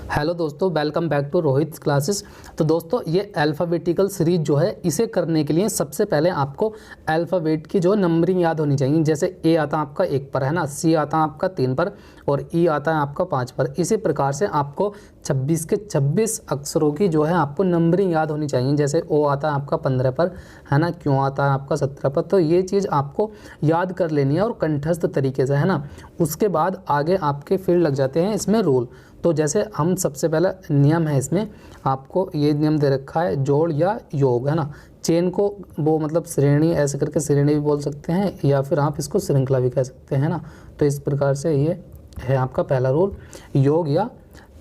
Hello दोस्तों, welcome back to Rohit classes. तो दोस्तों, ये अल्फ़ाबेटिकल सीरीज जो है, इसे करने के लिए सबसे पहले आपको अल्फ़ाबेट की जो नंबरिंग याद होनी चाहिए। जैसे ए आता है आपका 1 पर, है ना, सी आता है आपका 3 पर और ई आता है आपका 5 पर। इसी प्रकार से आपको 26 के 26 अक्षरों की जो है आपको नंबरिंग याद होनी चाहिए। जैसे ओ आता है आपका 15 पर, है ना, क्यों आता है आपका 17 पर। तो ये चीज़ आपको याद कर लेनी है और कंठस्थ तरीके से, है ना। उसके बाद आगे आपके फिर लग जाते हैं इसमें रूल। तो जैसे हम सबसे पहला नियम है इसमें, आपको ये नियम दे रखा है, जोड़ या योग, है ना। चेन को वो मतलब श्रेणी, ऐसे करके श्रेणी भी बोल सकते हैं या फिर आप इसको श्रृंखला भी कह सकते हैं ना। तो इस प्रकार से ये है आपका पहला रूल, योग या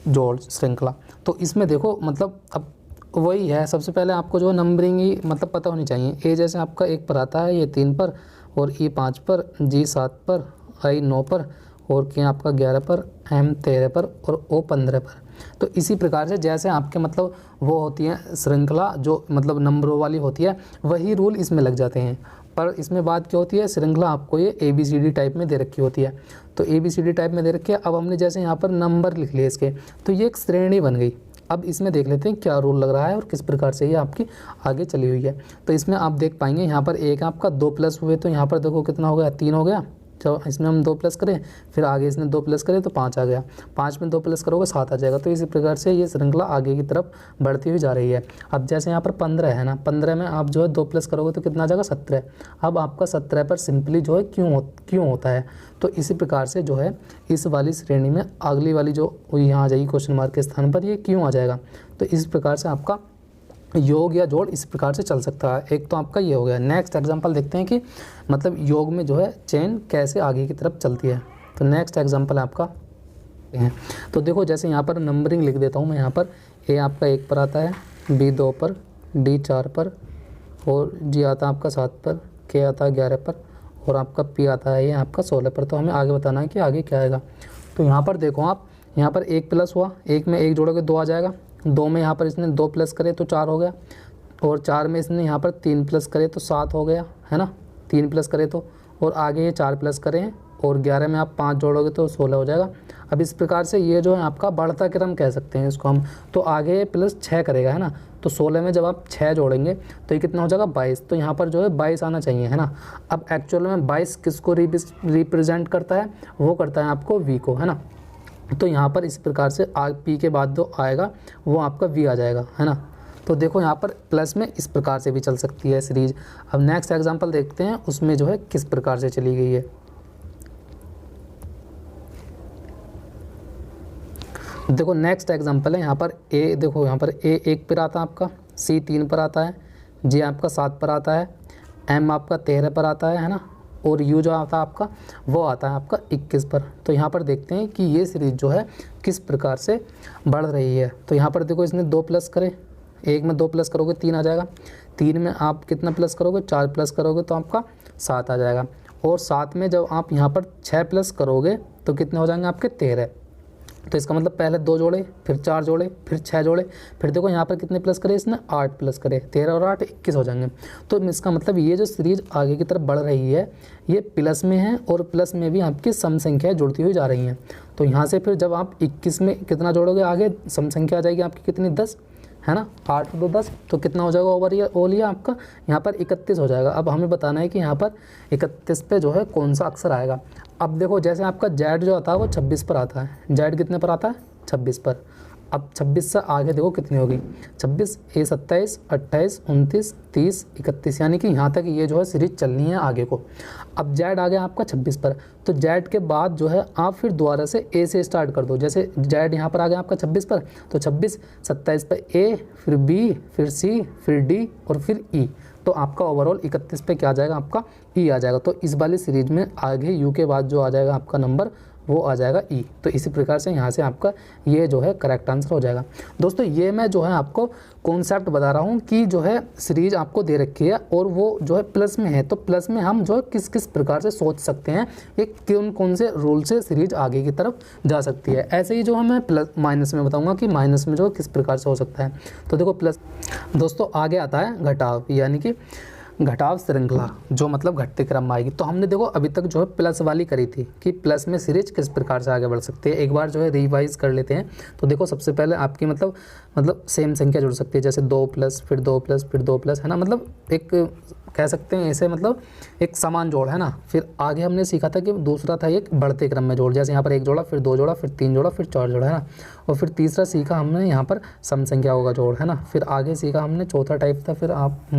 जोड़ श्रृंखला। तो इसमें देखो मतलब अब वही है, सबसे पहले आपको जो नंबरिंग ही मतलब पता होनी चाहिए। ए जैसे आपका 1 पर आता है, ये 3 पर, और ई 5 पर, जी 7 पर, आई 9 पर, और के आपका 11 पर, एम 13 पर और ओ 15 पर। तो इसी प्रकार से जैसे आपके मतलब वो होती है श्रृंखला जो मतलब नंबरों वाली होती है, वही रूल इसमें लग जाते हैं। पर इसमें बात क्या होती है, श्रृंखला आपको ये ABCD टाइप में दे रखी होती है। तो ABCD टाइप में दे रखी है। अब हमने जैसे यहाँ पर नंबर लिख लिए इसके, तो ये एक श्रेणी बन गई। अब इसमें देख लेते हैं क्या रूल लग रहा है और किस प्रकार से ये आपकी आगे चली हुई है। तो इसमें आप देख पाएंगे यहाँ पर एक आपका 2 प्लस हुए, तो यहाँ पर देखो कितना हो गया, 3 हो गया। जब इसमें हम 2 प्लस करें, फिर आगे इसने 2 प्लस करें तो 5 आ गया, 5 में 2 प्लस करोगे 7 आ जाएगा। तो इसी प्रकार से ये श्रृंखला आगे की तरफ बढ़ती हुई जा रही है। अब जैसे यहाँ पर 15 है ना, 15 में आप जो है 2 प्लस करोगे तो कितना आ जाएगा, 17। अब आपका 17 पर सिंपली जो है क्यों होता है। तो इसी प्रकार से जो है इस वाली श्रेणी में अगली वाली जो यहाँ आ जाएगी क्वेश्चन मार्क के स्थान पर, ये क्यों आ जाएगा। तो इस प्रकार से आपका योग या जोड़ इस प्रकार से चल सकता है। एक तो आपका ये हो गया। नेक्स्ट एग्जांपल देखते हैं कि मतलब योग में जो है चेन कैसे आगे की तरफ चलती है। तो नेक्स्ट एग्जांपल आपका है, तो देखो जैसे यहाँ पर नंबरिंग लिख देता हूँ मैं। यहाँ पर ए आपका 1 पर आता है, बी 2 पर, डी 4 पर, और जी आता है आपका 7 पर, के आता है 11 पर, और आपका पी आता है ये आपका 16 पर। तो हमें आगे बताना है कि आगे क्या आएगा। तो यहाँ पर देखो आप, यहाँ पर 1 प्लस हुआ, 1 में 1 जोड़ोगे 2 आ जाएगा, 2 में यहाँ पर इसने 2 प्लस करे तो 4 हो गया, और 4 में इसने यहाँ पर 3 प्लस करे तो 7 हो गया, है ना, 3 प्लस करे तो, और आगे ये 4 प्लस करें, और 11 में आप 5 जोड़ोगे तो 16 हो जाएगा। अब इस प्रकार से ये जो है आपका बढ़ता क्रम कह सकते हैं इसको हम। तो आगे प्लस 6 करेगा, है ना। तो 16 में जब आप 6 जोड़ेंगे तो ये कितना हो जाएगा, 22। तो यहाँ पर जो है 22 आना चाहिए, है ना। अब एक्चुअल में 22 किसको रिप्रेजेंट करता है, वो करता है आपको वी को, है ना। तो यहाँ पर इस प्रकार से पी के बाद जो आएगा वो आपका वी आ जाएगा, है ना। तो देखो यहाँ पर प्लस में इस प्रकार से भी चल सकती है सीरीज। अब नेक्स्ट एग्जांपल देखते हैं उसमें जो है किस प्रकार से चली गई है। देखो नेक्स्ट एग्जांपल है यहाँ पर ए, देखो यहाँ पर ए 1 पर आता है आपका, सी 3 पर आता है, जी आपका 7 पर आता है, एम आपका 13 पर आता है ना, और यू जो आता है आपका वो आता है आपका 21 पर। तो यहाँ पर देखते हैं कि ये सीरीज जो है किस प्रकार से बढ़ रही है। तो यहाँ पर देखो इसने 2 प्लस करे, 1 में 2 प्लस करोगे 3 आ जाएगा, 3 में आप कितना प्लस करोगे, 4 प्लस करोगे तो आपका 7 आ जाएगा, और 7 में जब आप यहाँ पर 6 प्लस करोगे तो कितने हो जाएंगे आपके 13। तो इसका मतलब पहले 2 जोड़े, फिर 4 जोड़े, फिर 6 जोड़े, फिर देखो यहाँ पर कितने प्लस करे इसने, 8 प्लस करे, 13 और 8 21 हो जाएंगे। तो इसका मतलब ये जो सीरीज आगे की तरफ बढ़ रही है ये प्लस में है, और प्लस में भी आपकी सम संख्याएं जुड़ती हुई जा रही हैं। तो यहाँ से फिर जब आप 21 में कितना जोड़ोगे, आगे सम संख्या आ जाएगी आपकी कितनी, 10, है ना। 8 2 10, तो कितना हो जाएगा ओवरऑल ये आपका यहाँ पर 31 हो जाएगा। अब हमें बताना है कि यहाँ पर 31 पे जो है कौन सा अक्षर आएगा। अब देखो जैसे आपका जेड जो आता है वो 26 पर आता है, जेड कितने पर आता है, 26 पर। अब 26 से आगे देखो कितनी होगी, 26 ए 27 28 29 30 31, यानी कि यहाँ तक ये जो है सीरीज चलनी है आगे को। अब जेड आ गया आपका 26 पर, तो जेड के बाद जो है आप फिर दोबारा से ए से स्टार्ट कर दो। जैसे जेड यहाँ पर आ गया आपका 26 पर, तो 26 27 पर ए, फिर बी, फिर सी, फिर डी और फिर ई। तो आपका ओवरऑल 31 पे क्या आ जाएगा, आपका ई आ जाएगा। तो इस वाली सीरीज में आगे यू के बाद जो आ जाएगा आपका नंबर वो आ जाएगा ई। तो इसी प्रकार से यहाँ से आपका ये जो है करेक्ट आंसर हो जाएगा। दोस्तों ये मैं जो है आपको कॉन्सेप्ट बता रहा हूँ कि जो है सीरीज आपको दे रखी है और वो जो है प्लस में है। तो प्लस में हम जो है किस किस प्रकार से सोच सकते हैं, ये कौन कौन से रूल से सीरीज आगे की तरफ जा सकती है। ऐसे ही जो है मैं प्लस माइनस में बताऊँगा कि माइनस में जो किस प्रकार से हो सकता है। तो देखो प्लस, दोस्तों आगे आता है घटाव, यानी कि घटाव श्रृंखला जो मतलब घटते क्रम में आएगी। तो हमने देखो अभी तक जो है प्लस वाली करी थी कि प्लस में सीरीज किस प्रकार से आगे बढ़ सकती है। एक बार जो है रिवाइज कर लेते हैं। तो देखो सबसे पहले आपकी मतलब सेम संख्या जुड़ सकती है, जैसे 2 प्लस फिर 2 प्लस फिर 2 प्लस, है ना, मतलब एक कह सकते हैं ऐसे, मतलब एक समान जोड़, है ना। फिर आगे हमने सीखा था कि दूसरा था एक बढ़ते क्रम में जोड़, जैसे यहाँ पर 1 जोड़ा फिर 2 जोड़ा फिर 3 जोड़ा फिर 4 जोड़ा, है ना। और फिर तीसरा सीखा हमने यहाँ पर सम संख्याओं का जोड़, है ना। फिर आगे सीखा हमने चौथा टाइप था फिर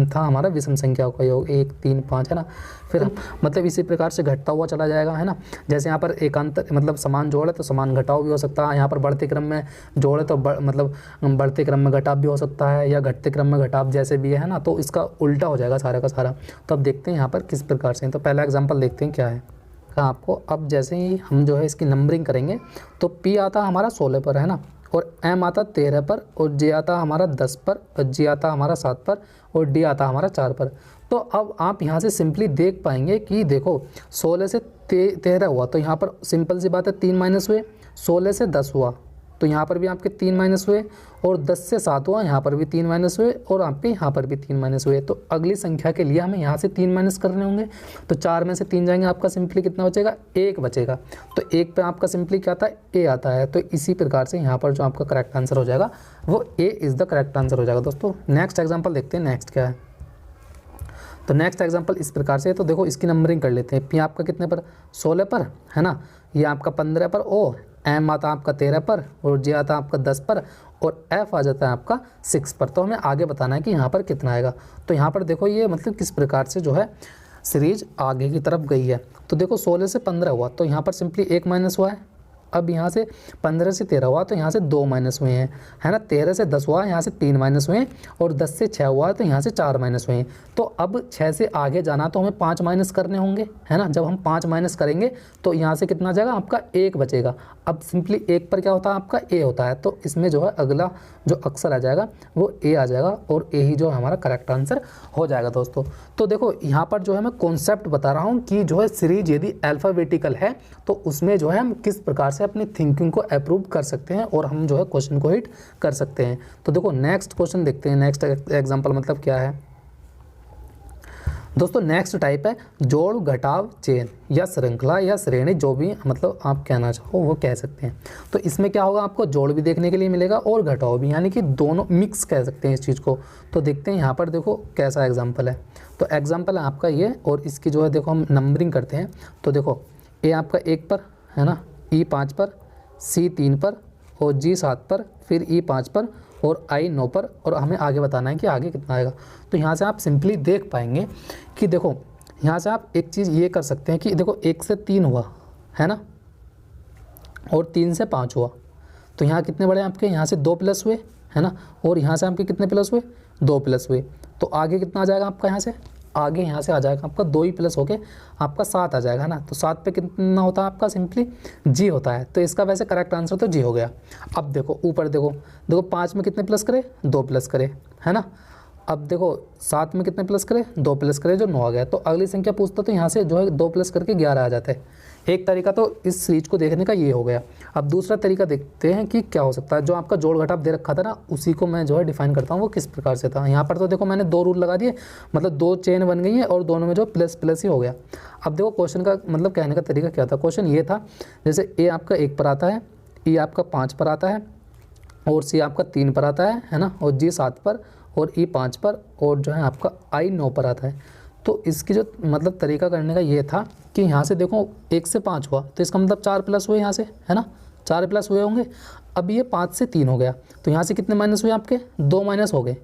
था हमारा विषम संख्याओं का योग, 1 3 5, है ना। फिर मतलब इसी प्रकार से घटता हुआ चला जाएगा, है ना। जैसे यहाँ पर एकांतर मतलब समान जोड़ है तो समान घटाव भी हो सकता है, यहाँ पर बढ़ते क्रम में जोड़ है तो मतलब बढ़ते क्रम में घटाव भी हो सकता है, या घटते क्रम में घटाव जैसे भी है ना। तो इसका उल्टा हो जाएगा सारा का सारा। तो अब देखते हैं यहाँ पर किस प्रकार से। तो पहला एग्जाम्पल देखते हैं क्या है आपको। अब जैसे ही हम जो है इसकी नंबरिंग करेंगे तो P आता हमारा 16 पर, है ना, और M आता 13 पर, और J आता हमारा 10 पर, और G आता हमारा 7 पर, और D आता हमारा 4 पर। तो अब आप यहाँ से सिंपली देख पाएंगे कि देखो 16 से 13 हुआ तो यहाँ पर सिंपल सी बात है 3 माइनस हुए, 16 से 10 हुआ तो यहाँ पर भी आपके 3 माइनस हुए, और 10 से 7 हुआ यहाँ पर भी 3 माइनस हुए, और आपके यहाँ पर भी 3 माइनस हुए। तो अगली संख्या के लिए हमें यहाँ से 3 माइनस करने होंगे। तो 4 में से 3 जाएंगे, आपका सिंपली कितना बचेगा, 1 बचेगा। तो 1 पे आपका सिंपली क्या आता है, A आता है। तो इसी प्रकार से यहाँ पर जो आपका करेक्ट आंसर हो जाएगा वो A is the correct answer हो जाएगा। दोस्तों नेक्स्ट एग्जाम्पल देखते हैं, नेक्स्ट क्या है। तो नेक्स्ट एग्जांपल इस प्रकार से है। तो देखो इसकी नंबरिंग कर लेते हैं। P आपका कितने पर, 16 पर, है ना। ये आपका 15 पर, O M आता आपका 13 पर, और J आता आपका 10 पर, और F आ जाता है आपका 6 पर। तो हमें आगे बताना है कि यहाँ पर कितना आएगा। तो यहाँ पर देखो ये मतलब किस प्रकार से जो है सीरीज आगे की तरफ गई है। तो देखो 16 से 15 हुआ तो यहाँ पर सिंपली 1 माइनस हुआ है। अब यहाँ से 15 से 13 हुआ तो यहाँ से 2 माइनस हुए हैं, है ना। 13 से 10 हुआ यहाँ से 3 माइनस हुए हैं, और 10 से 6 हुआ तो यहाँ से 4 माइनस हुए हैं। तो अब 6 से आगे जाना तो हमें 5 माइनस करने होंगे, है ना। जब हम 5 माइनस करेंगे तो यहाँ से कितना जाएगा, आपका 1 बचेगा। अब सिंपली 1 पर क्या होता है, आपका A होता है। तो इसमें जो है अगला जो अक्षर आ जाएगा वो A आ जाएगा, और A ही जो है हमारा करेक्ट आंसर हो जाएगा। दोस्तों तो देखो यहाँ पर जो है मैं कॉन्सेप्ट बता रहा हूँ कि जो है सीरीज यदि अल्फ़ाबेटिकल है तो उसमें जो है हम किस प्रकार से अपनी थिंकिंग को अप्रूव कर सकते हैं, और हम जो है क्वेश्चन को हिट कर सकते हैं। तो देखो नेक्स्ट क्वेश्चन देखते हैं। नेक्स्ट एग्जांपल मतलब क्या है दोस्तों, नेक्स्ट टाइप है जोड़ घटाव चेन, या श्रृंखला या श्रेणी, जो भी मतलब आप कहना चाहो वो कह सकते हैं। तो इसमें क्या होगा, आपको जोड़ भी देखने के लिए मिलेगा और घटाव भी, यानी कि दोनों मिक्स कह सकते हैं इस चीज़ को। तो देखते हैं यहाँ पर देखो कैसा एग्जाम्पल है। तो एग्जाम्पल है आपका ये, और इसकी जो है देखो हम नंबरिंग करते हैं। तो देखो A आपका 1 पर, है ना, E 5 पर, C 3 पर, और G 7 पर, फिर E 5 पर, और I 9 पर, और हमें आगे बताना है कि आगे कितना आएगा। तो यहाँ से आप सिंपली देख पाएंगे कि देखो यहाँ से आप एक चीज़ ये कर सकते हैं कि देखो 1 से 3 हुआ, है ना, और 3 से 5 हुआ। तो यहाँ कितने बड़े आपके, यहाँ से 2 प्लस हुए, है ना, और यहाँ से आपके कितने प्लस हुए, 2 प्लस हुए। तो आगे कितना आ जाएगा आपका, यहाँ से आगे यहाँ से आ जाएगा आपका 2 ही प्लस होके आपका 7 आ जाएगा ना। तो 7 पे कितना होता है आपका, सिंपली G होता है। तो इसका वैसे करेक्ट आंसर तो G हो गया। अब देखो ऊपर देखो 5 में कितने प्लस करे, 2 प्लस करे, है ना। अब देखो 7 में कितने प्लस करे, 2 प्लस करे, जो 9 आ गया। तो अगली संख्या पूछता तो यहाँ से जो है 2 प्लस करके 11 आ जाता है। एक तरीका तो इस सीरीज को देखने का ये हो गया। अब दूसरा तरीका देखते हैं कि क्या हो सकता है। जो आपका जोड़ घटाव दे रखा था ना, उसी को मैं जो है डिफाइन करता हूँ वो किस प्रकार से था। यहाँ पर तो देखो मैंने 2 रूल लगा दिए, मतलब 2 चेन बन गई है, और दोनों में जो प्लस प्लस ही हो गया। अब देखो क्वेश्चन का मतलब कहने का तरीका क्या था। क्वेश्चन ये था, जैसे A आपका 1 पर आता है, E आपका 5 पर आता है, और C आपका 3 पर आता है ना, और G 7 पर, और E 5 पर, और जो है आपका I 9 पर आता है। तो इसकी जो मतलब तरीका करने का ये था कि यहाँ से देखो 1 से 5 हुआ तो इसका मतलब 4 प्लस हुए यहाँ से, है ना, 4 प्लस हुए होंगे। अब ये 5 से 3 हो गया तो यहाँ से कितने माइनस हुए आपके, 2 माइनस हो गए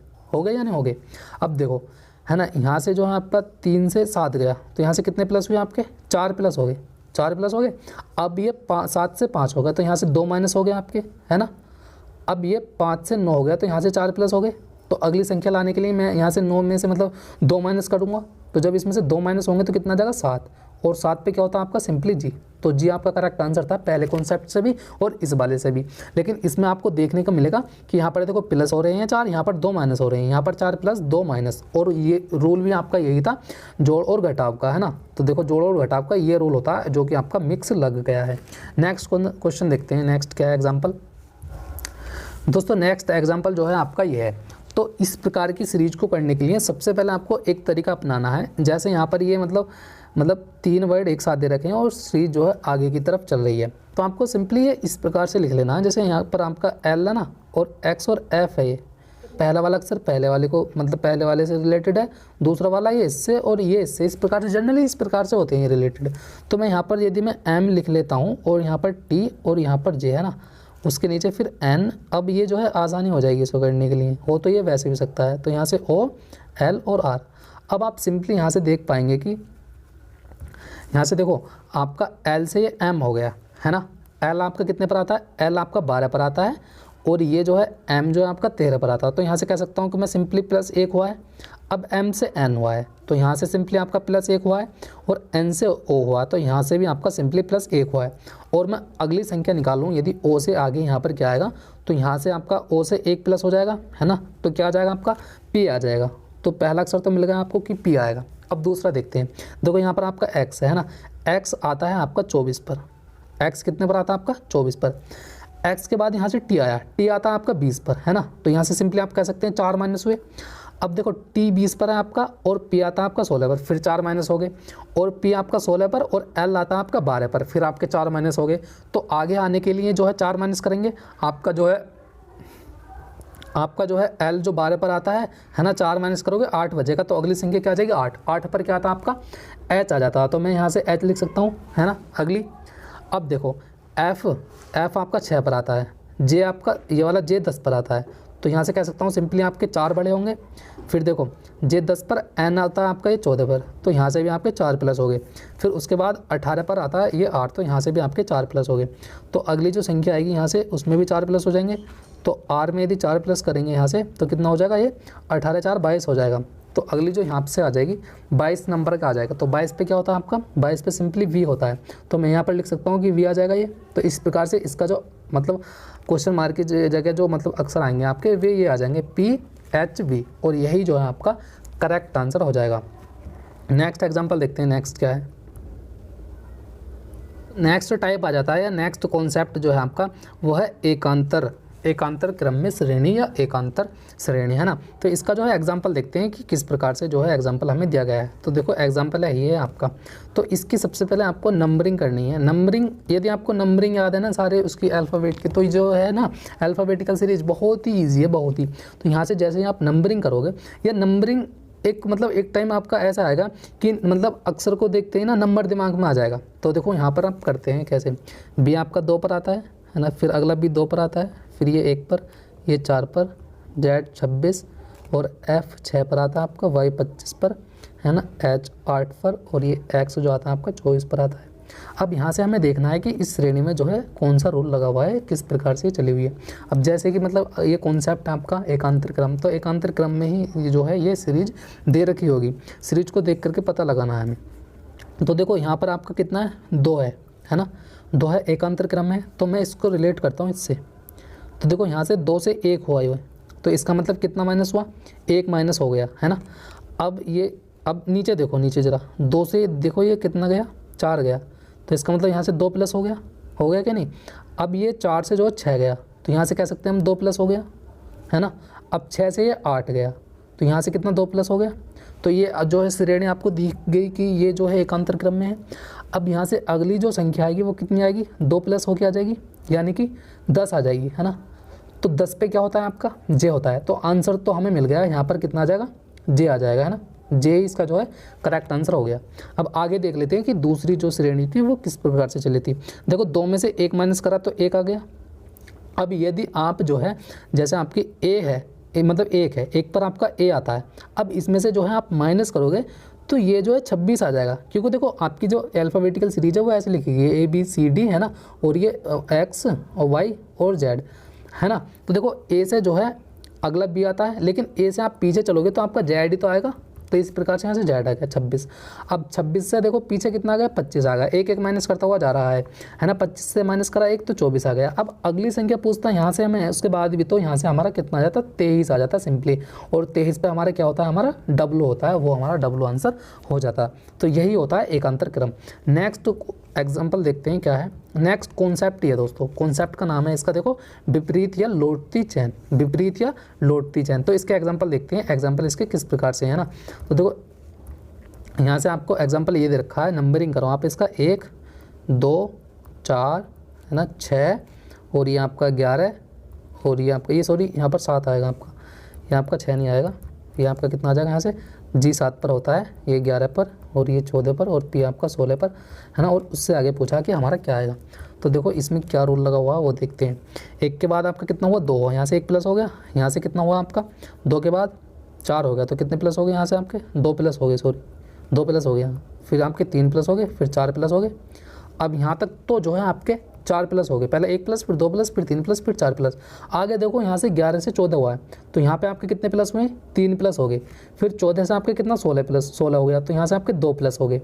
या नहीं हो गए। अब देखो, है ना, यहाँ से जो है आपका 3 से 7 गया तो यहाँ से कितने प्लस हुए आपके, 4 प्लस हो गए, 4 प्लस हो गए। अब ये 7 से 5 हो गया तो यहाँ से 2 माइनस हो गए आपके, है ना। अब ये 5 से 9 हो गया तो यहाँ से 4 प्लस हो गए। तो अगली संख्या लाने के लिए मैं यहाँ से 9 में से मतलब 2 माइनस करूँगा। तो जब इसमें से 2 माइनस होंगे तो कितना जाएगा, 7, और 7 पे क्या होता है आपका, सिंपली G। तो G आपका करेक्ट आंसर था पहले कॉन्सेप्ट से भी और इस वाले से भी। लेकिन इसमें आपको देखने को मिलेगा कि यहाँ पर देखो प्लस हो रहे हैं 4, यहाँ पर 2 माइनस हो रहे हैं, यहाँ पर 4 प्लस 2 माइनस। और ये रूल भी आपका यही था जोड़ और घटाव का, है ना। तो देखो जोड़ और घटाव का ये रूल होता है जो कि आपका मिक्स लग गया है। नेक्स्ट क्वेश्चन देखते हैं। नेक्स्ट क्या है एग्जाम्पल दोस्तों, नेक्स्ट एग्जाम्पल जो है आपका ये है तो इस प्रकार की सीरीज को करने के लिए सबसे पहले आपको एक तरीका अपनाना है। जैसे यहाँ पर ये मतलब 3 वर्ड एक साथ दे रखे हैं और सीरीज जो है आगे की तरफ चल रही है, तो आपको सिंपली ये इस प्रकार से लिख लेना है। जैसे यहाँ पर आपका एल है ना, और एक्स और एफ है, ये पहला वाला अक्षर पहले वाले को मतलब पहले वाले से रिलेटेड है, दूसरा वाला ये इससे और ये इससे, इस प्रकार से जनरली इस प्रकार से होते हैं ये रिलेटेड। तो मैं यहाँ पर यदि मैं एम लिख लेता हूँ और यहाँ पर टी और यहाँ पर जे है ना, उसके नीचे फिर एन, अब ये जो है आसानी हो जाएगी इसको करने के लिए। हो तो ये वैसे भी सकता है, तो यहाँ से ओ एल और आर। अब आप सिंपली यहाँ से देख पाएंगे कि यहाँ से देखो आपका एल से ये एम हो गया है ना। एल आपका कितने पर आता है, एल आपका 12 पर आता है, और ये जो है एम जो है आपका 13 पर आता है। तो यहाँ से कह सकता हूँ कि मैं सिंपली +1 हुआ है। अब एम से एन हुआ है, तो यहाँ से सिंपली आपका +1 हुआ है, और एन से ओ हुआ, तो यहाँ से भी आपका सिंपली +1 हुआ है। और मैं अगली संख्या निकालूँ, यदि ओ से आगे यहाँ पर क्या आएगा, तो यहाँ से आपका ओ से 1 प्लस हो जाएगा है ना, तो क्या आ जाएगा आपका पी आ जाएगा। तो पहला अक्षर तो मिल गया आपको कि पी आएगा। अब दूसरा देखते हैं। देखो यहाँ पर आपका एक्स है ना, एक्स आता है आपका 24 पर। एक्स कितने पर आता है आपका 24 पर। एक्स के बाद यहाँ से टी आया, टी आता है आपका 20 पर है ना, तो यहाँ से सिंपली आप कह सकते हैं 4 माइनस हुए। अब देखो टी 20 पर है आपका, और पी आता है आपका 16 पर, फिर 4 माइनस हो गए, और पी आपका 16 पर, और एल आता है आपका 12 पर, फिर आपके 4 माइनस हो गए। तो आगे आने के लिए जो है 4 माइनस करेंगे, आपका जो है एल जो 12 पर आता है ना, 4 माइनस करोगे 8 बचेगा, तो अगली संख्या क्या आ जाएगी 8। 8 पर क्या आता है आपका एच आ जाता है, तो मैं यहाँ से एच लिख सकता हूँ है ना। अगली अब देखो एफ आपका 6 पर आता है, जे आपका ये वाला जे 10 पर आता है, तो यहाँ से कह सकता हूँ सिंपली आपके 4 बड़े होंगे। फिर देखो जे 10 पर, एन आता है आपका ये 14 पर, तो यहाँ से भी आपके 4 प्लस हो गए। फिर उसके बाद 18 पर आता है ये 8, तो यहाँ से भी आपके 4 प्लस हो गए। तो अगली जो संख्या आएगी यहाँ से उसमें भी 4 प्लस हो जाएंगे। तो आर में यदि 4 प्लस करेंगे यहाँ से, तो कितना हो जाएगा, ये 18 4 22 हो जाएगा। तो अगली जो यहाँ से आ जाएगी 22 नंबर का आ जाएगा। तो 22 पे क्या होता है आपका, 22 पे सिंपली वी होता है, तो मैं यहाँ पर लिख सकता हूँ कि वी आ जाएगा ये। तो इस प्रकार से इसका जो मतलब क्वेश्चन मार्क की जगह जो मतलब अक्षर आएंगे आपके वे ये आ जाएंगे PHV, और यही जो है आपका करेक्ट आंसर हो जाएगा। नेक्स्ट एग्जाम्पल देखते हैं, नेक्स्ट क्या है। नेक्स्ट टाइप आ जाता है या नेक्स्ट कॉन्सेप्ट जो है आपका वो है एकांतर क्रम में श्रेणी या एकांतर श्रेणी है ना। तो इसका जो है एग्जाम्पल देखते हैं कि किस प्रकार से जो है एग्जाम्पल हमें दिया गया है। तो देखो एग्जाम्पल है ये आपका, तो इसकी सबसे पहले आपको नंबरिंग करनी है। नंबरिंग, यदि आपको नंबरिंग याद है ना सारे उसकी अल्फ़ाबेट की, तो जो है ना अल्फ़ाबेटिकल सीरीज बहुत ही ईजी है, बहुत ही। तो यहाँ से जैसे ही आप नंबरिंग करोगे, या नंबरिंग एक टाइम आपका ऐसा आएगा कि मतलब अक्षर को देखते ही ना नंबर दिमाग में आ जाएगा। तो देखो यहाँ पर आप करते हैं कैसे, बी आपका 2 पर आता है ना, फिर अगला भी 2 पर आता है, फिर ये 1 पर, ये 4 पर, जेड 26 और एफ 6 पर आता है आपका, वाई 25 पर है ना, एच 8 पर, और ये एक्स जो आता है आपका 24 पर आता है। अब यहाँ से हमें देखना है कि इस श्रेणी में जो है कौन सा रूल लगा हुआ है, किस प्रकार से चली हुई है। अब जैसे कि मतलब ये कॉन्सेप्ट है आपका एकांतर क्रम, तो एकांतर क्रम में ही जो है ये सीरीज दे रखी होगी, सीरीज को देख करके पता लगाना है हमें। तो देखो यहाँ पर आपका कितना है, 2 है ना, 2 है, एकांतर क्रम है। तो मैं इसको रिलेट करता हूँ इससे। तो देखो यहाँ से 2 से 1 हुआ है, तो इसका मतलब कितना माइनस हुआ, 1 माइनस हो गया है ना। अब नीचे देखो, नीचे ज़रा 2 से देखो ये कितना गया, 4 गया, तो इसका मतलब यहाँ से 2 प्लस हो गया कि नहीं। अब ये 4 से जो 6 गया, तो यहाँ से कह सकते हैं हम 2 प्लस हो गया है ना। अब 6 से ये 8 गया, तो यहाँ से कितना 2 प्लस हो गया। तो ये जो है श्रेणी आपको दी गई कि ये जो है एकांतर क्रम में है। अब यहाँ से अगली जो संख्या आएगी वो कितनी आएगी, 2 प्लस होके आ जाएगी, यानी कि 10 आ जाएगी है ना। तो 10 पे क्या होता है आपका, जे होता है। तो आंसर तो हमें मिल गया, यहाँ पर कितना आ जाएगा, जे आ जाएगा है ना। जे इसका जो है करेक्ट आंसर हो गया। अब आगे देख लेते हैं कि दूसरी जो श्रेणी थी वो किस प्रकार से चली थी। देखो 2 में से 1 माइनस करा तो 1 आ गया। अब यदि आप जो है जैसे आपकी ए है, मतलब 1 है, 1 पर आपका ए आता है, अब इसमें से जो है आप माइनस करोगे तो ये जो है 26 आ जाएगा। क्योंकि देखो आपकी जो अल्फ़ाबेटिकल सीरीज है वो ऐसे लिखी गई है ABCD है ना, और ये एक्स और वाई और जेड है ना। तो देखो ए से जो है अगला बी आता है, लेकिन ए से आप पीछे चलोगे तो आपका जेड ही तो आएगा। तो इस प्रकार से यहाँ से जेड आ गया 26। अब 26 से देखो पीछे कितना आ गया, 25 आ गया। 1 माइनस करता हुआ जा रहा है ना। 25 से माइनस करा 1 तो 24 आ गया। अब अगली संख्या पूछता है यहाँ से हमें, उसके बाद भी तो यहाँ से हमारा कितना आ जाता है, 23 आ जाता है सिंपली। और 23 पे हमारा क्या होता है, हमारा डब्लू होता है, वो हमारा डब्लू आंसर हो जाता है। तो यही होता है एकांतर क्रम। नेक्स्ट एग्जाम्पल देखते हैं क्या है। नेक्स्ट कॉन्सेप्ट ये दोस्तों, कॉन्सेप्ट का नाम है इसका देखो विपरीत या लौटती चेन, विपरीत या लौटती चेन। तो इसके एग्जाम्पल देखते हैं, एग्जाम्पल इसके किस प्रकार से है ना। तो देखो यहाँ से आपको एग्जाम्पल ये दे रखा है, नंबरिंग करो आप इसका 1 2 4 है ना 6 और ये आपका 11 और ये आपका ये सॉरी यहाँ पर 7 आएगा आपका, ये आपका 6 नहीं आएगा, ये आपका कितना आ जाएगा यहाँ से जी 7 पर होता है, ये 11 पर और ये 14 पर और पी आपका 16 पर है ना। और उससे आगे पूछा कि हमारा क्या आएगा। तो देखो इसमें क्या रूल लगा हुआ है वो देखते हैं। 1 के बाद आपका कितना हुआ 2, यहाँ से 1 प्लस हो गया, यहाँ से कितना हुआ आपका 2 के बाद 4 हो गया, तो कितने प्लस हो गए यहाँ से आपके 2 प्लस हो गए, सॉरी 2 प्लस हो गया, फिर आपके 3 प्लस हो गए, फिर 4 प्लस हो गए। अब यहाँ तक तो जो है आपके 4 प्लस हो गए, पहले 1 प्लस फिर 2 प्लस फिर 3 प्लस फिर 4 प्लस। आगे देखो यहाँ से 11 से 14 हुआ है, तो यहाँ पे आपके कितने प्लस हुए 3 प्लस हो गए, फिर 14 से आपके कितना 16 हो गया, तो यहाँ से आपके 2 प्लस हो गए।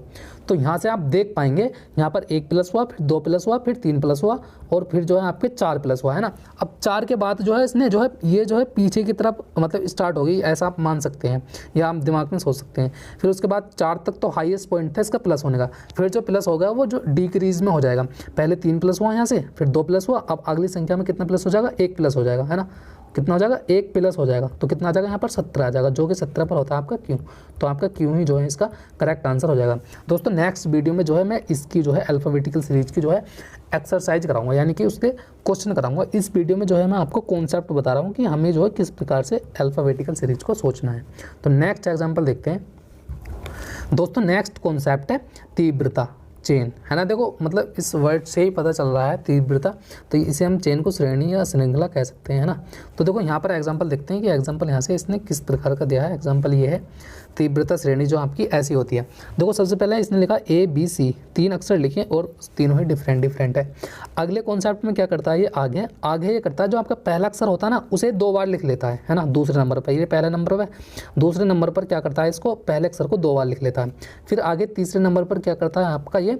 तो यहाँ से आप देख पाएंगे यहाँ पर 1 प्लस हुआ, फिर 2 प्लस हुआ, फिर 3 प्लस हुआ और फिर जो है आपके 4 प्लस हुआ है ना। अब 4 के बाद जो है इसने जो है ये जो है पीछे की तरफ मतलब स्टार्ट हो गई, ऐसा आप मान सकते हैं या आप दिमाग में सोच सकते हैं। फिर उसके बाद 4 तक तो हाईएस्ट पॉइंट था इसका प्लस होने का, फिर जो प्लस होगा वो जो डिक्रीज में हो जाएगा। पहले 3 प्लस हुआ यहाँ से, फिर 2 प्लस हुआ, अब अगली संख्या में कितना प्लस हो जाएगा 1 प्लस हो जाएगा है ना। कितना हो जाएगा 1 प्लस हो जाएगा, तो कितना आ जाएगा यहाँ पर 17 आ जाएगा, जो कि 17 पर होता है आपका क्यों। तो आपका क्यों ही जो है इसका करेक्ट आंसर हो जाएगा। दोस्तों नेक्स्ट वीडियो में जो है मैं इसकी जो है अल्फाबेटिकल सीरीज की जो है एक्सरसाइज कराऊंगा, यानी कि उसके क्वेश्चन कराऊंगा। इस वीडियो में जो है मैं आपको कॉन्सेप्ट बता रहा हूँ कि हमें जो है किस प्रकार से अल्फाबेटिकल सीरीज को सोचना है। तो नेक्स्ट एग्जाम्पल देखते हैं दोस्तों। नेक्स्ट कॉन्सेप्ट है तीव्रता चेन है ना। देखो मतलब इस वर्ड से ही पता चल रहा है तीव्रता, तो इसे हम चेन को श्रेणी या श्रृंखला कह सकते हैं है ना। तो देखो यहाँ पर एग्जांपल देखते हैं कि एग्जांपल यहाँ से इसने किस प्रकार का दिया है। एग्जांपल ये है तीव्रता श्रेणी जो आपकी ऐसी होती है। देखो सबसे पहले इसने लिखा ABC, 3 अक्षर लिखे और तीनों ही डिफरेंट है। अगले कॉन्सेप्ट में क्या करता है ये आगे ये करता है जो आपका पहला अक्षर होता है ना उसे 2 बार लिख लेता है ना। दूसरे नंबर पर, ये पहले नंबर पर, दूसरे नंबर पर क्या करता है इसको पहले अक्षर को 2 बार लिख लेता है। फिर आगे तीसरे नंबर पर क्या करता है आपका ये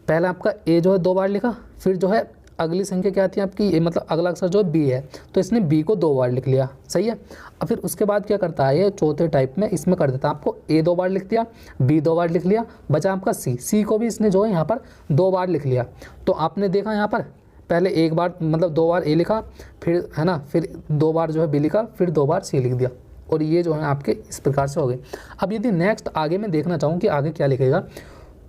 पहला आपका A जो है 2 बार लिखा, फिर जो है अगली संख्या क्या आती है आपकी ये मतलब अगला अक्षर जो है B है, तो इसने B को 2 बार लिख लिया, सही है। अब फिर उसके बाद क्या करता है ये चौथे टाइप में इसमें कर देता है आपको A 2 बार लिख दिया, B 2 बार लिख लिया, बचा आपका C को भी इसने जो है यहाँ पर 2 बार लिख लिया। तो आपने देखा यहाँ पर पहले 1 बार मतलब 2 बार A लिखा, फिर है ना, फिर 2 बार जो है B लिखा, फिर 2 बार C लिख दिया, और ये जो है आपके इस प्रकार से हो गए। अब यदि नेक्स्ट आगे मैं देखना चाहूँ कि आगे क्या लिखेगा,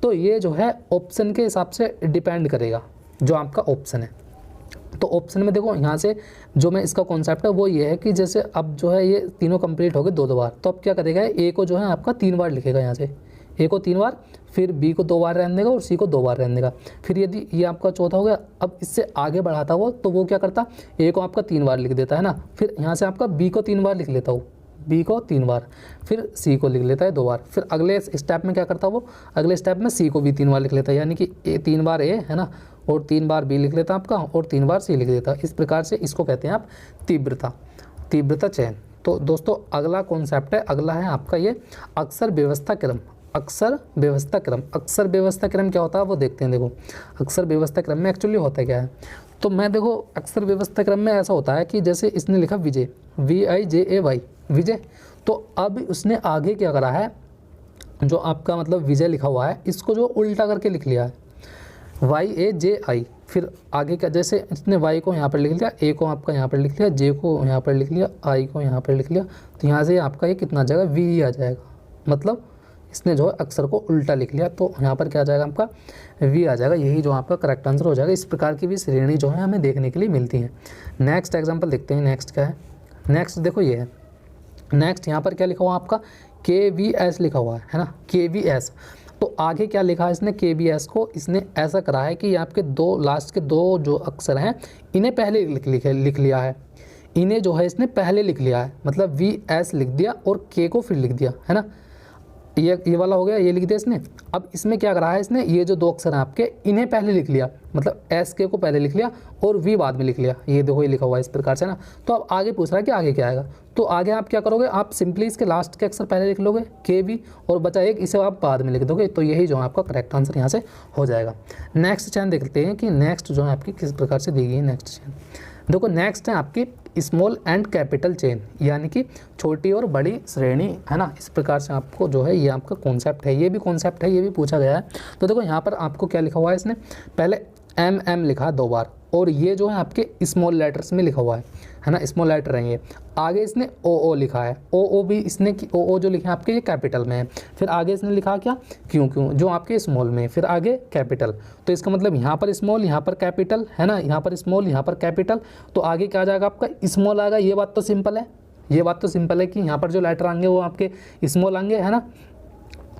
तो ये जो है ऑप्शन के हिसाब से डिपेंड करेगा जो आपका ऑप्शन है। तो ऑप्शन में देखो यहाँ से जो मैं इसका कॉन्सेप्ट है वो ये है कि जैसे अब जो है ये तीनों कंप्लीट हो गए 2 बार, तो अब क्या करेगा A को जो है आपका 3 बार लिखेगा, यहाँ से A को 3 बार, फिर B को 2 बार रहने देगा और C को 2 बार रहने देगा। फिर यदि ये आपका चौथा हो गया, अब इससे आगे बढ़ाता हुआ तो वो क्या करता A को आपका 3 बार लिख देता है ना, फिर यहाँ से आपका B को 3 बार लिख लेता हूँ, B को 3 बार, फिर C को लिख लेता है 2 बार। फिर अगले स्टेप में क्या करता है वो अगले स्टेप में C को भी 3 बार लिख लेता है, यानी कि 3 बार A है ना और 3 बार B लिख लेता है आपका और 3 बार C लिख देता है। इस प्रकार से इसको कहते हैं आप तीव्रता चयन। तो दोस्तों अगला कॉन्सेप्ट है, अगला है आपका ये अक्षर व्यवस्था क्रम। अक्षर व्यवस्था क्रम क्या होता है वो देखते हैं। देखो अक्षर व्यवस्था क्रम में एक्चुअली होता क्या है, तो मैं देखो अक्षर व्यवस्था क्रम में ऐसा होता है कि जैसे इसने लिखा विजय VIJAY विजय, तो अब उसने आगे क्या करा है जो आपका मतलब विजय लिखा हुआ है इसको जो उल्टा करके लिख लिया है YAJI। फिर आगे क्या जैसे इसने Y को यहाँ पर लिख लिया, A को आपका यहाँ पर लिख लिया, J को यहाँ पर लिख लिया, I को यहाँ पर लिख लिया, तो यहाँ से आपका ये कितना आ जाएगा V आ जाएगा, मतलब इसने जो है अक्षर को उल्टा लिख लिया, तो यहाँ पर क्या आ जाएगा आपका V आ जाएगा। यही जो आपका करेक्ट आंसर हो जाएगा। इस प्रकार की भी श्रेणी जो है हमें देखने के लिए मिलती है। नेक्स्ट एग्जांपल देखते हैं। नेक्स्ट क्या है, नेक्स्ट देखो ये है, नेक्स्ट यहाँ पर क्या लिखा हुआ आपका KVS लिखा हुआ है ना, KVS। तो आगे क्या लिखा है इसने KVS को इसने ऐसा करा है कि आपके लास्ट के 2 जो अक्षर हैं इन्हें पहले लिख लिया है, इन्हें जो है इसने पहले लिख लिया है, मतलब VS लिख दिया और K को फिर लिख दिया है ना, ये वाला हो गया, ये लिख दिया इसने। अब इसमें क्या करा है इसने ये जो 2 अक्षर हैं आपके इन्हें पहले लिख लिया, मतलब SK को पहले लिख लिया और V बाद में लिख लिया, ये देखो ये लिखा हुआ है इस प्रकार से ना। तो अब आगे पूछ रहा है कि आगे क्या आएगा, तो आगे आप क्या करोगे, आप सिंपली इसके लास्ट के अक्षर पहले लिख लोगे KV और बचा एक इसे आप बाद में लिख दोगे, तो यही जो है आपका करेक्ट आंसर यहाँ से हो जाएगा। नेक्स्ट चैन देखते हैं कि नेक्स्ट जो है आपकी किस प्रकार से दी गई है। नेक्स्ट चैन देखो, नेक्स्ट है आपकी स्मॉल एंड कैपिटल चेन, यानी कि छोटी और बड़ी श्रेणी, है ना। इस प्रकार से आपको जो है ये आपका कॉन्सेप्ट है, ये भी कॉन्सेप्ट है, ये भी पूछा गया है। तो देखो यहाँ पर आपको क्या लिखा हुआ है, इसने पहले एम लिखा है 2 बार, और ये जो है आपके स्मॉल लेटर्स में लिखा हुआ है ना, स्मॉल लेटर हैं ये। आगे इसने ओ लिखा है, ओ भी इसने ओ जो लिखा है आपके ये कैपिटल में है। फिर आगे इसने लिखा क्या, क्यों जो आपके स्मॉल में, फिर आगे कैपिटल। तो इसका मतलब यहाँ पर स्मॉल, यहाँ पर कैपिटल, है ना, यहाँ पर स्मॉल, यहाँ पर कैपिटल, तो आगे क्या आ जाएगा आपका स्मॉल आएगा। ये बात तो सिंपल है, ये बात तो सिंपल है कि यहाँ पर जो लेटर आएंगे वो आपके स्मॉल आएंगे, है ना।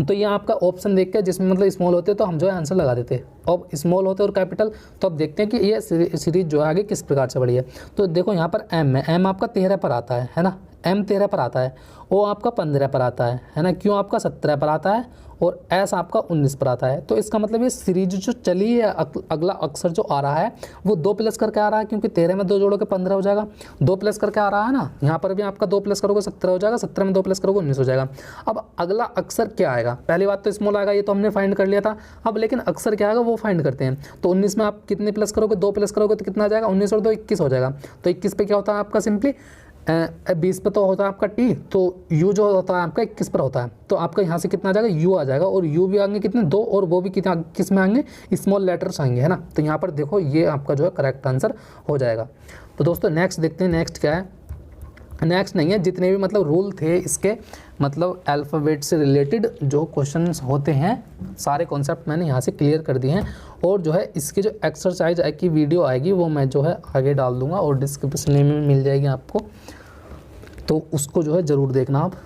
तो ये आपका ऑप्शन देख के जिसमें मतलब स्मॉल होते तो हम जो है आंसर लगा देते, अब स्मॉल होते और कैपिटल। तो अब देखते हैं कि ये सीरीज जो है आगे किस प्रकार से बढ़ी है। तो देखो यहाँ पर एम है, एम आपका 13 पर आता है ना, एम 13 पर आता है, ओ आपका 15 पर आता है ना, क्यों आपका 17 पर आता है, और एस आपका 19 पर आता है। तो इसका मतलब ये सीरीज जो चली है, अगला अक्षर जो आ रहा है वो 2 प्लस करके आ रहा है, क्योंकि 13 में 2 जोड़ोगे 15 हो जाएगा, 2 प्लस करके आ रहा है ना। यहाँ पर भी आपका 2 प्लस करोगे 17 हो जाएगा, 17 में 2 प्लस करोगे 19 हो जाएगा। अब अगला अक्षर क्या आएगा, पहली बात तो स्मॉल आएगा, ये तो हमने फाइंड कर लिया था। अब लेकिन अक्षर क्या आएगा वो फाइंड करते हैं। तो 19 में आप कितने प्लस करोगे, 2 प्लस करोगे तो कितना आ जाएगा, 19 और 2 21 हो जाएगा। तो 21 पे क्या होता है आपका सिंपली 20 पे तो होता है आपका टी, तो यू जो होता है आपका 21 पर होता है। तो आपका यहाँ से कितना आ जाएगा, यू आ जाएगा, और यू भी आएंगे कितने 2, और वो भी कितना किस में आएंगे, स्मॉल लेटर्स आएंगे, है ना। तो यहाँ पर देखो ये आपका जो है करेक्ट आंसर हो जाएगा। तो दोस्तों नेक्स्ट देखते हैं, नेक्स्ट क्या है, नेक्स्ट नहीं है, जितने भी मतलब रूल थे इसके मतलब अल्फ़ाबेट से रिलेटेड जो क्वेश्चंस होते हैं सारे कॉन्सेप्ट मैंने यहाँ से क्लियर कर दिए हैं। और जो है इसकी जो एक्सरसाइज की वीडियो आएगी वो मैं जो है आगे डाल दूँगा और डिस्क्रिप्शन में मिल जाएगी आपको, तो उसको जो है ज़रूर देखना आप।